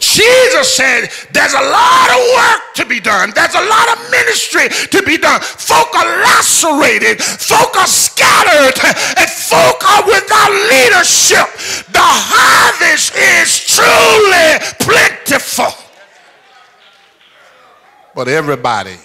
Jesus said there's a lot of work to be done. There's a lot of ministry to be done. Folk are lacerated. Folk are scattered. And folk are without leadership. The harvest is truly plentiful. But everybody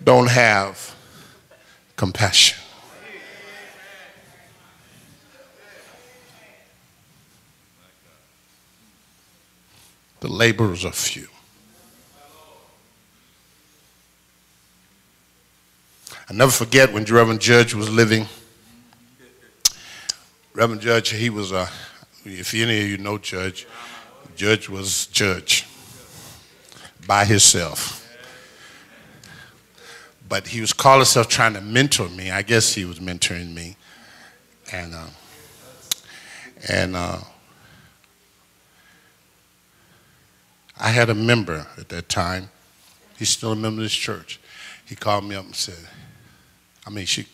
don't have compassion. The laborers are few. I never forget when Reverend Judge was living. Reverend Judge, he was, if any of you know Judge, Judge was Judge by himself. But he was calling himself trying to mentor me. I guess he was mentoring me. And I had a member at that time. He's still a member of this church. He called me up and said, she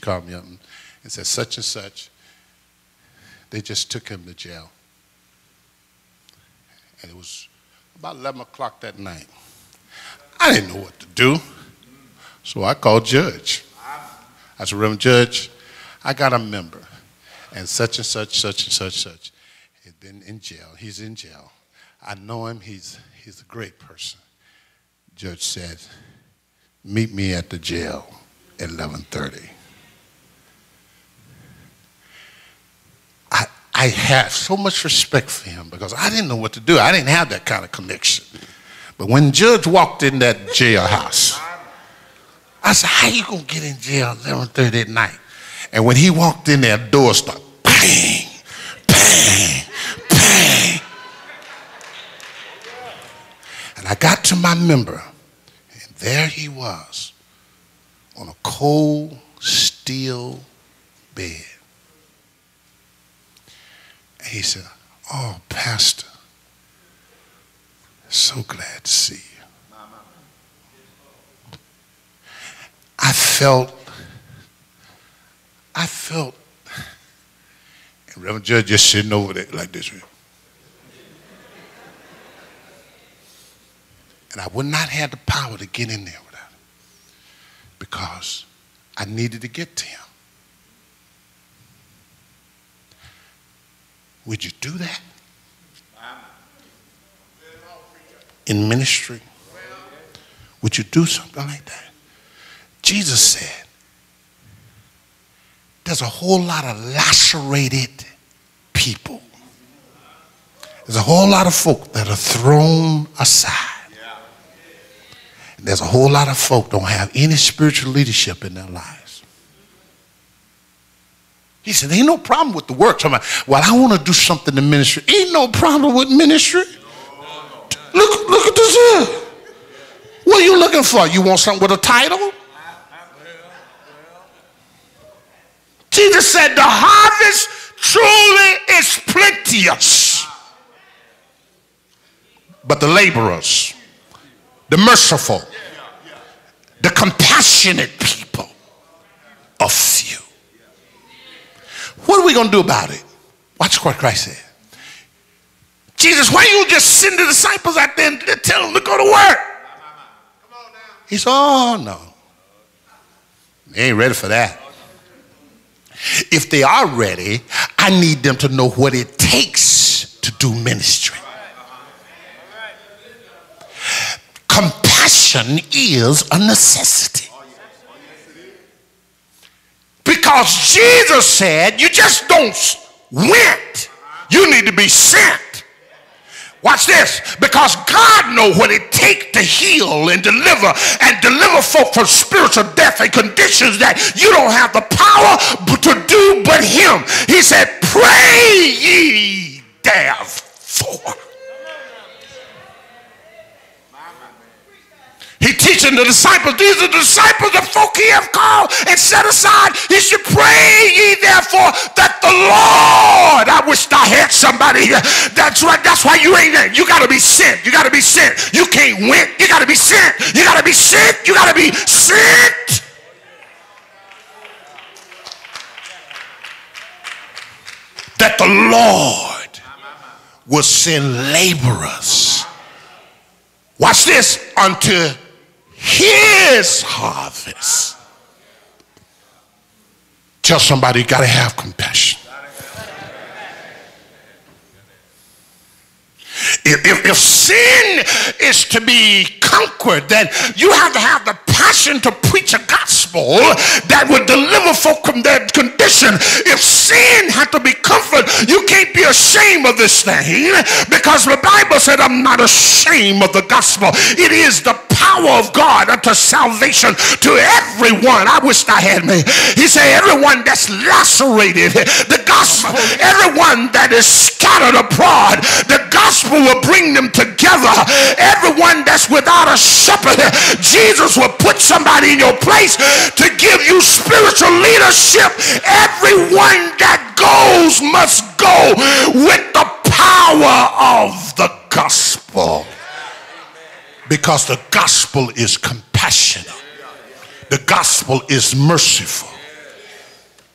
called me up and said, such and such, they just took him to jail. And it was about 11 o'clock that night. I didn't know what to do. So I called Judge. I said, Reverend Judge, I got a member. And such and such, such and such, such. He's been in jail. He's in jail. I know him. He's a great person. Judge said, meet me at the jail at 11:30. I have so much respect for him because I didn't know what to do. I didn't have that kind of connection. But when Judge walked in that jailhouse, I said, how you going to get in jail at 11:30 at night? And when he walked in there, the door started bang, bang, bang. And I got to my member, and there he was on a cold steel bed. And he said, oh, Pastor, so glad to see you. I felt, and Reverend Judge just sitting over there like this. And I would not have the power to get in there without him because I needed to get to him. Would you do that? In ministry? Would you do something like that? Jesus said, there's a whole lot of lacerated people. There's a whole lot of folk that are thrown aside. And there's a whole lot of folk don't have any spiritual leadership in their lives. He said, ain't no problem with the work. Well, I want to do something in ministry. Ain't no problem with ministry. Look at this here. What are you looking for? You want something with a title? Jesus said the harvest truly is plenteous. But the laborers, the merciful, the compassionate people are few. What are we going to do about it? Watch what Christ said. Jesus, why don't you just send the disciples out there and tell them to go to work? He said, oh, no. They ain't ready for that. If they are ready, I need them to know what it takes to do ministry. Compassion is a necessity. Because Jesus said you just don't went. You need to be sent. Watch this. Because God knows what it takes to heal and deliver folk from spiritual death and conditions that you don't have the power to do but him. He said, pray ye therefore. He teaching the disciples, these are the disciples of folk he have called and set aside. He should pray ye therefore that the Lord, I wish I had somebody here. That's right, that's why you ain't there. You got to be sent. You got to be sent. You can't win. You got to be sent. You got to be sent. You got to be sent. That the Lord will send laborers. Watch this, unto his harvest. Tell somebody you got to have compassion. If sin is to be conquered, then you have to have the passion to preach a gospel that would deliver folk from their condition. If sin had to be comforted, you can't be ashamed of this thing, because the Bible said, I'm not ashamed of the gospel. It is the power of God unto salvation to everyone. I wish I had me. He said, everyone that's lacerated, the gospel, everyone that is scattered abroad, the gospel will bring them together. Everyone that's without a shepherd, Jesus will put somebody in your place to give you spiritual leadership. Everyone that goes must go with the power of the gospel, because the gospel is compassionate. The gospel is merciful.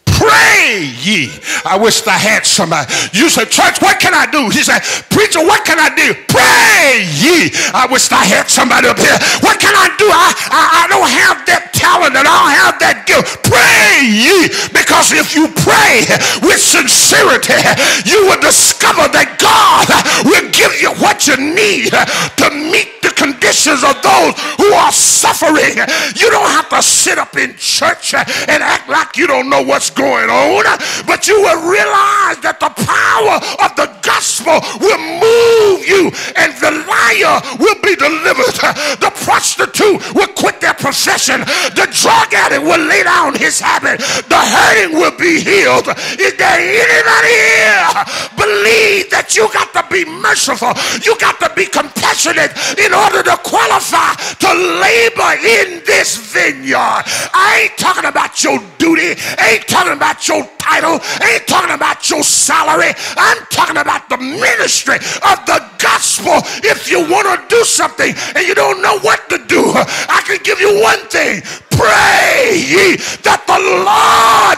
Pray ye. I wish I had somebody. You say, church, what can I do? He said, preacher, what can I do? Pray ye. I wish I had somebody up here. What can I do? I don't have that talent and I don't have that gift. Pray ye. Because if you pray with sincerity, you will discover that God will give you what you need to meet the conditions of those who are suffering. You don't have to sit up in church and act like you don't know what's going on, but you will realize that the power of the gospel will move you, and the liar will be delivered. The prostitute will quit their profession. The drug addict will lay down his habit. The hurting will be healed. Is there anybody here believe that you got to be merciful? You got to be compassionate in order to qualify to labor in this vineyard. I ain't talking about your duty. I ain't talking about your title. I ain't talking about your salary. I'm talking about the ministry of the gospel. If you want to do something and you don't know what to do, I can give you one thing. Pray ye that the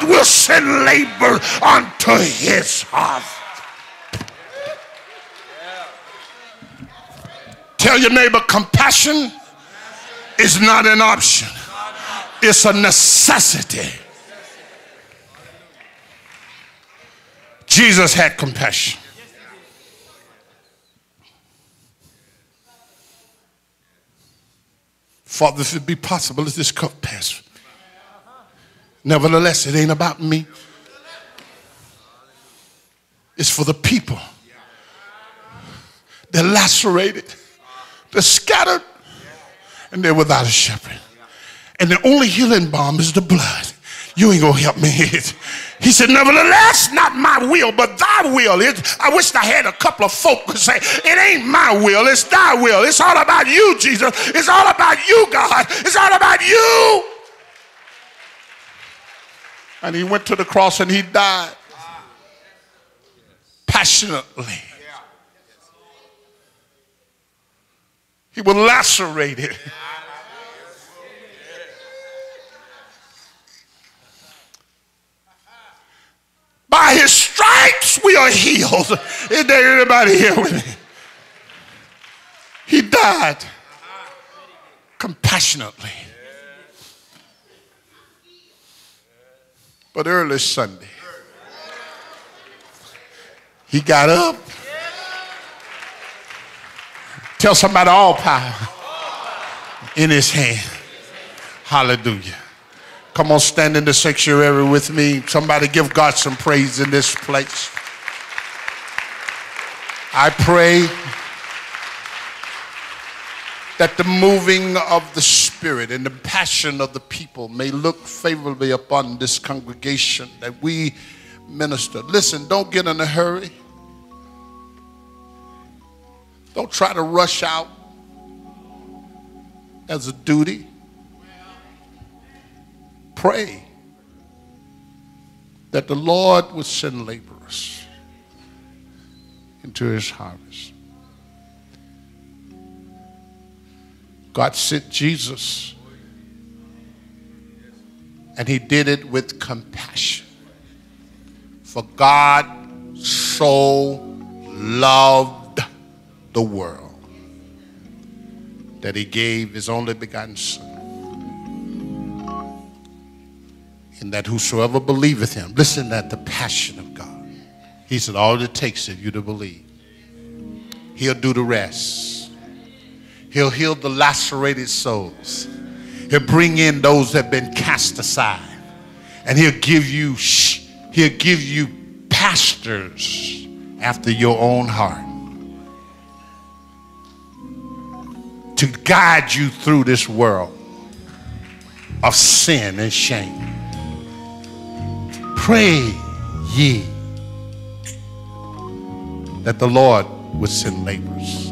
Lord will send labor unto his harvest. Tell your neighbor, compassion is not an option. It's a necessity. Jesus had compassion. Father, if it be possible, let this cup pass. Nevertheless, it ain't about me. It's for the people. They're lacerated. They're scattered. And they're without a shepherd. And the only healing balm is the blood. You ain't gonna help me. He said, nevertheless, not my will, but thy will. I wish I had a couple of folk who say, it ain't my will, it's thy will. It's all about you, Jesus. It's all about you, God. It's all about you. And he went to the cross and he died passionately. He was lacerated. By his stripes we are healed. Is there anybody here with me? He died compassionately. But early Sunday, he got up. Tell somebody, all power in his hand. Hallelujah. Come on, stand in the sanctuary with me. Somebody give God some praise in this place. I pray that the moving of the Spirit and the passion of the people may look favorably upon this congregation that we minister. Listen, don't get in a hurry. Don't try to rush out as a duty. Pray that the Lord would send laborers into his harvest. God sent Jesus, and he did it with compassion. For God so loved the world, that he gave his only begotten Son, and that whosoever believeth him, listen at the passion of God. He said, all it takes is you to believe. He'll do the rest. He'll heal the lacerated souls. He'll bring in those that have been cast aside. And he'll give you pastors after your own heart to guide you through this world of sin and shame. Pray ye that the Lord would send laborers.